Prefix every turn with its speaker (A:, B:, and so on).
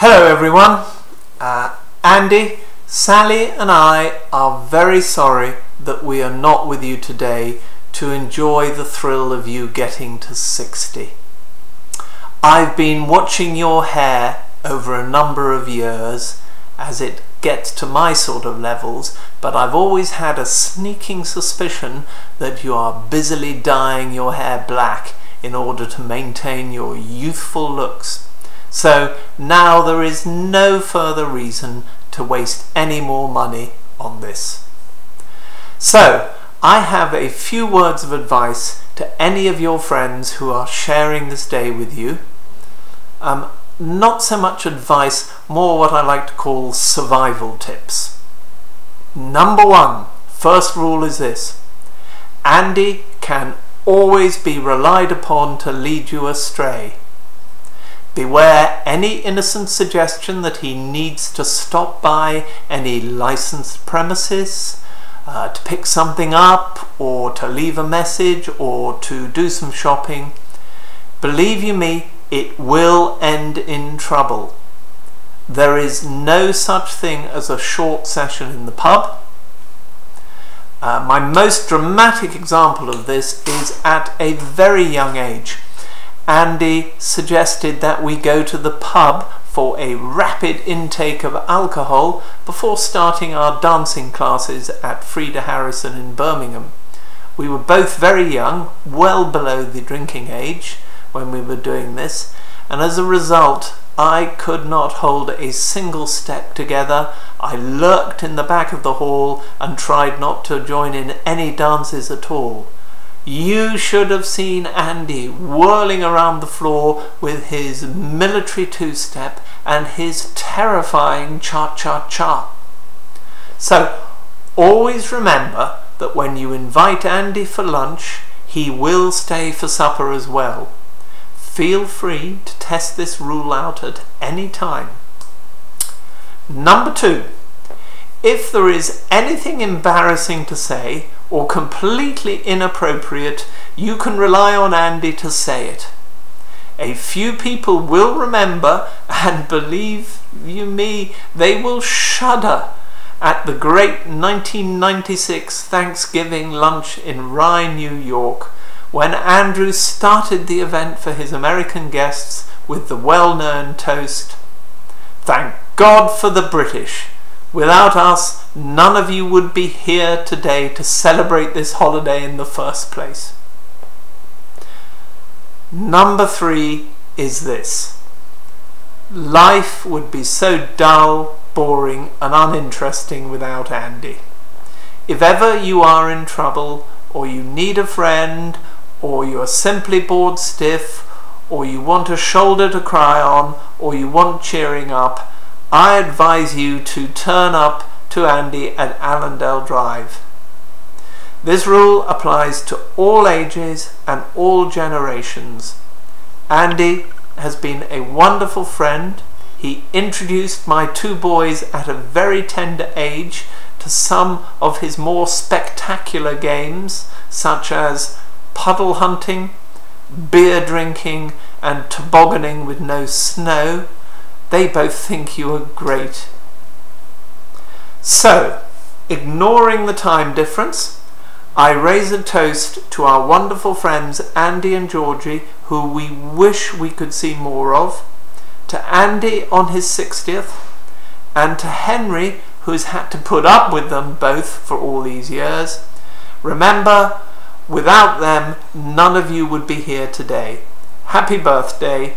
A: Hello everyone, Andy, Sally and I are very sorry that we are not with you today to enjoy the thrill of you getting to 60. I've been watching your hair over a number of years as it gets to my sort of levels, but I've always had a sneaking suspicion that you are busily dyeing your hair black in order to maintain your youthful looks. So now there is no further reason to waste any more money on this. So I have a few words of advice to any of your friends who are sharing this day with you. Not so much advice, more what I like to call survival tips. Number one, first rule is this: Andy can always be relied upon to lead you astray. Beware any innocent suggestion that he needs to stop by any licensed premises, to pick something up, or to leave a message, or to do some shopping. Believe you me, it will end in trouble. There is no such thing as a short session in the pub. My most dramatic example of this is at a very young age. Andy suggested that we go to the pub for a rapid intake of alcohol before starting our dancing classes at Frida Harrison in Birmingham. We were both very young, well below the drinking age when we were doing this, and as a result I could not hold a single step together. I lurked in the back of the hall and tried not to join in any dances at all. You should have seen Andy whirling around the floor with his military two-step and his terrifying cha-cha-cha. So always remember that when you invite Andy for lunch, he will stay for supper as well. Feel free to test this rule out at any time. Number two, if there is anything embarrassing to say or completely inappropriate, you can rely on Andy to say it. A few people will remember, and believe you me, they will shudder at the great 1996 Thanksgiving lunch in Rye, New York, when Andrew started the event for his American guests with the well-known toast, "Thank God for the British. Without us, none of you would be here today to celebrate this holiday in the first place." Number three is this: life would be so dull, boring and uninteresting without Andy. If ever you are in trouble, or you need a friend, or you are simply bored stiff, or you want a shoulder to cry on, or you want cheering up, I advise you to turn up to Andy at Allendale Drive. This rule applies to all ages and all generations. Andy has been a wonderful friend. He introduced my two boys at a very tender age to some of his more spectacular games, such as puddle hunting, beer drinking and tobogganing with no snow. They both think you are great. So, ignoring the time difference, I raise a toast to our wonderful friends Andy and Georgie, who we wish we could see more of, to Andy on his 60th, and to Henry, who's had to put up with them both for all these years. Remember, without them, none of you would be here today. Happy birthday.